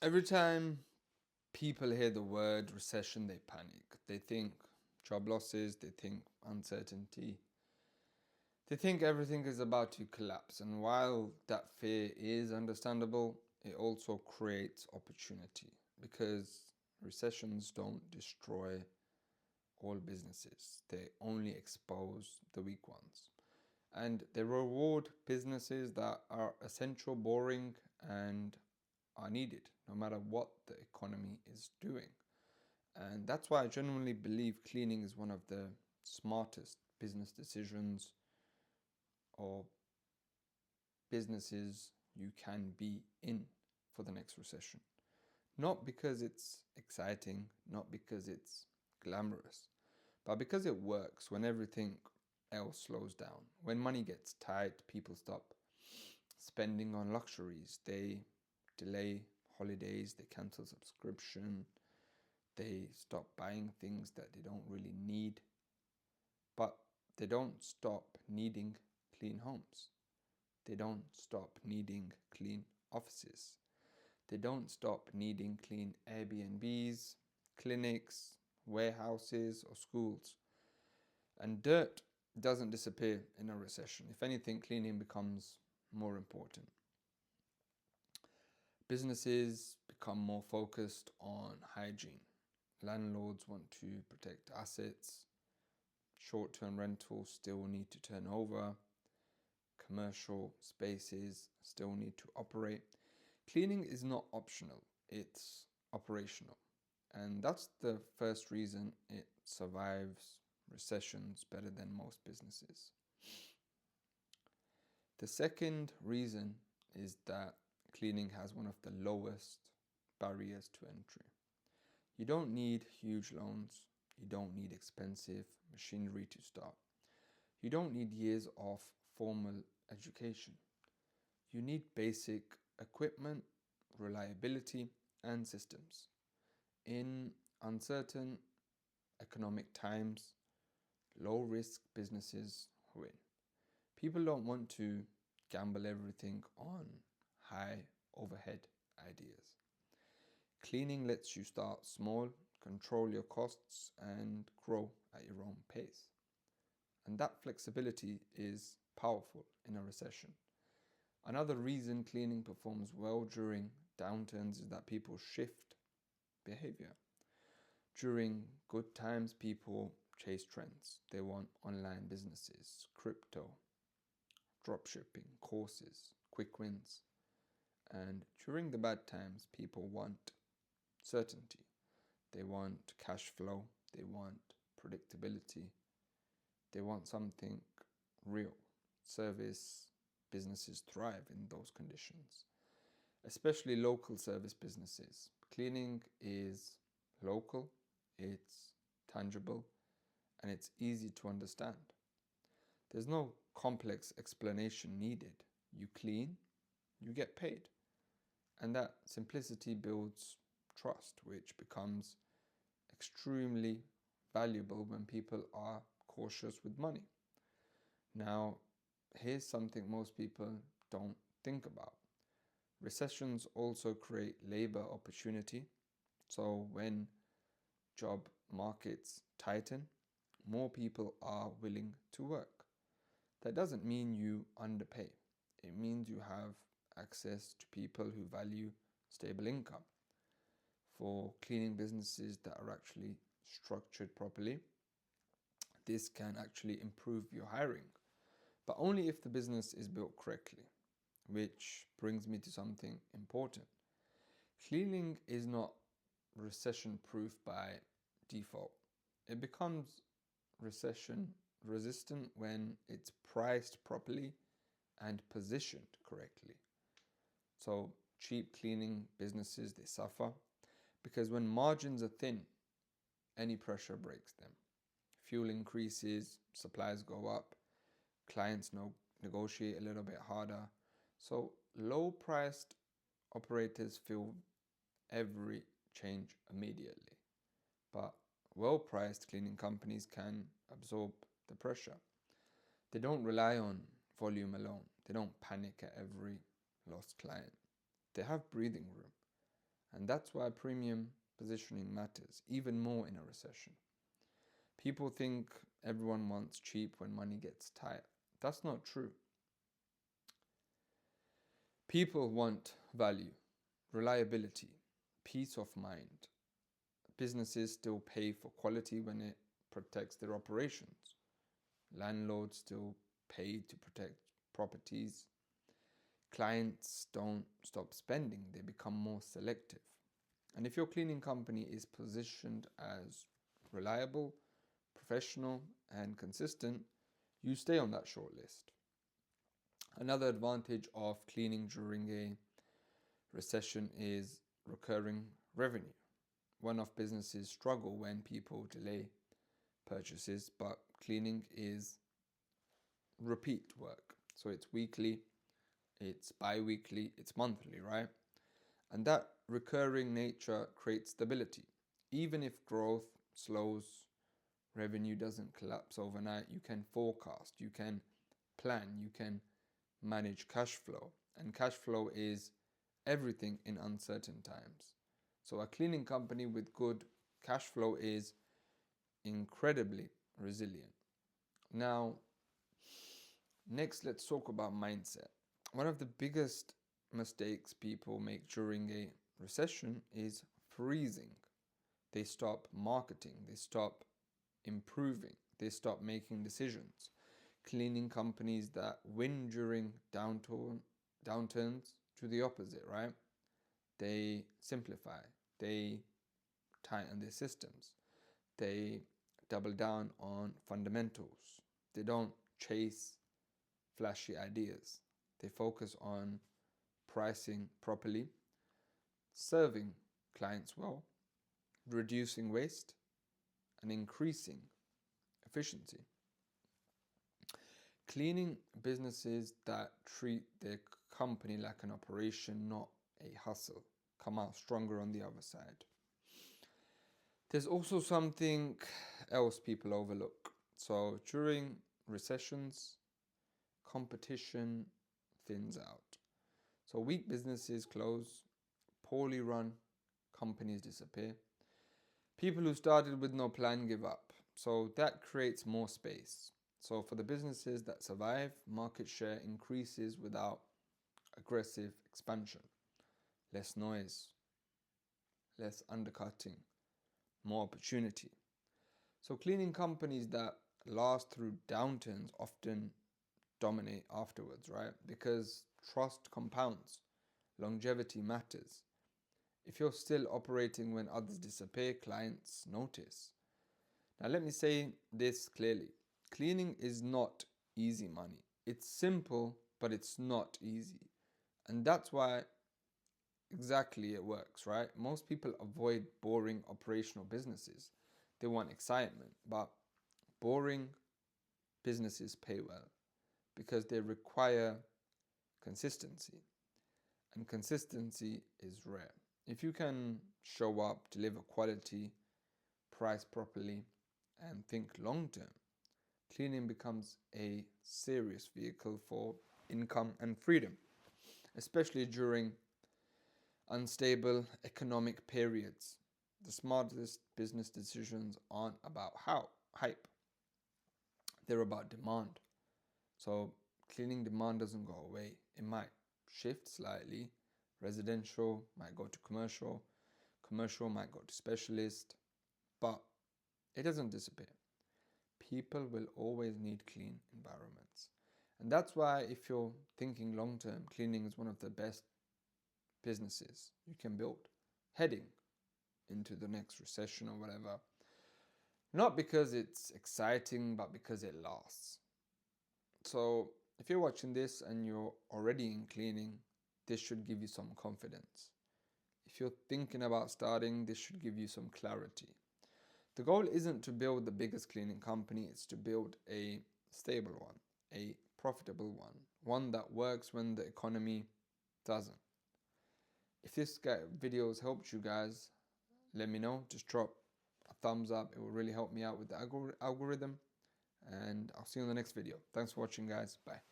Every time people hear the word recession, they panic. They think job losses, they think uncertainty, they think everything is about to collapse. And while that fear is understandable, it also creates opportunity because recessions don't destroy all businesses, they only expose the weak ones. And they reward businesses that are essential, boring, and are needed no matter what the economy is doing. And that's why I genuinely believe cleaning is one of the smartest business decisions or businesses you can be in for the next recession. Not because it's exciting, not because it's glamorous, but because it works when everything else slows down. When money gets tight, people stop spending on luxuries. They delay holidays, they cancel subscription, they stop buying things that they don't really need. But they don't stop needing clean homes. They don't stop needing clean offices. They don't stop needing clean Airbnbs, clinics, warehouses, or schools. And dirt doesn't disappear in a recession. If anything, cleaning becomes more important. Businesses become more focused on hygiene. Landlords want to protect assets. Short-term rentals still need to turn over. Commercial spaces still need to operate. Cleaning is not optional, it's operational. And that's the first reason it survives recessions better than most businesses. The second reason is that cleaning has one of the lowest barriers to entry. You don't need huge loans. You don't need expensive machinery to start. You don't need years of formal education. You need basic equipment, reliability, and systems. In uncertain economic times, low risk businesses win. People don't want to gamble everything on high overhead ideas. Cleaning lets you start small, control your costs, and grow at your own pace. And that flexibility is powerful in a recession. Another reason cleaning performs well during downturns is that people shift behavior. During good times, people chase trends. They want online businesses, crypto, dropshipping, courses, quick wins. And during the bad times, people want certainty. They want cash flow. They want predictability. They want something real. Service businesses thrive in those conditions, especially local service businesses. Cleaning is local, it's tangible, and it's easy to understand. There's no complex explanation needed. You clean, you get paid. And that simplicity builds trust, which becomes extremely valuable when people are cautious with money. Now, here's something most people don't think about. Recessions also create labor opportunity. So when job markets tighten, more people are willing to work. That doesn't mean you underpay. It means you have access to people who value stable income. For cleaning businesses that are actually structured properly, this can actually improve your hiring, but only if the business is built correctly. Which brings me to something important. Cleaning is not recession proof by default. It becomes recession resistant when it's priced properly and positioned correctly. So cheap cleaning businesses, they suffer because when margins are thin, any pressure breaks them. Fuel increases, supplies go up, clients negotiate a little bit harder. So low priced operators feel every change immediately. But well priced cleaning companies can absorb the pressure. They don't rely on volume alone. They don't panic at every lost client. They have breathing room. And that's why premium positioning matters even more in a recession. People think everyone wants cheap when money gets tight. That's not true. People want value, reliability, peace of mind. Businesses still pay for quality when it protects their operations. Landlords still pay to protect properties. Clients don't stop spending, they become more selective. And if your cleaning company is positioned as reliable, professional, and consistent, you stay on that short list. Another advantage of cleaning during a recession is recurring revenue. One-off businesses struggle when people delay purchases, but cleaning is repeat work. So it's weekly, it's bi-weekly, it's monthly, right? And that recurring nature creates stability. Even if growth slows, revenue doesn't collapse overnight, you can forecast, you can plan, you can manage cash flow. And cash flow is everything in uncertain times. So a cleaning company with good cash flow is incredibly resilient. Now, next, let's talk about mindset. One of the biggest mistakes people make during a recession is freezing. They stop marketing, they stop improving, they stop making decisions. Cleaning companies that win during downturns do the opposite, right? They simplify, they tighten their systems, they double down on fundamentals. They don't chase flashy ideas. They focus on pricing properly, serving clients well, reducing waste, and increasing efficiency. Cleaning businesses that treat their company like an operation, not a hustle, come out stronger on the other side. There's also something else people overlook. So during recessions, competition thins out. So weak businesses close, poorly run companies disappear. People who started with no plan give up. So that creates more space. So for the businesses that survive, market share increases without aggressive expansion. Less noise, less undercutting, more opportunity. So cleaning companies that last through downturns often dominate afterwards, right? Because trust compounds, longevity matters. If you're still operating when others disappear, clients notice. Now let me say this clearly. Cleaning is not easy money. It's simple, but it's not easy. And that's why exactly it works, right? Most people avoid boring operational businesses. They want excitement, but boring businesses pay well because they require consistency. And consistency is rare. If you can show up, deliver quality, price properly, and think long term, cleaning becomes a serious vehicle for income and freedom, especially during unstable economic periods. The smartest business decisions aren't about hype, they're about demand. So cleaning demand doesn't go away. It might shift slightly. Residential might go to commercial, commercial might go to specialist, but it doesn't disappear. People will always need clean environments. And that's why if you're thinking long term, cleaning is one of the best businesses you can build heading into the next recession or whatever. Not because it's exciting, but because it lasts. So if you're watching this and you're already in cleaning, this should give you some confidence. If you're thinking about starting, this should give you some clarity. The goal isn't to build the biggest cleaning company, it's to build a stable one, a profitable one that works when the economy doesn't. If this video has helped you guys, let me know. Just drop a thumbs up. It will really help me out with the algorithm. And I'll see you in the next video. Thanks for watching, guys. Bye.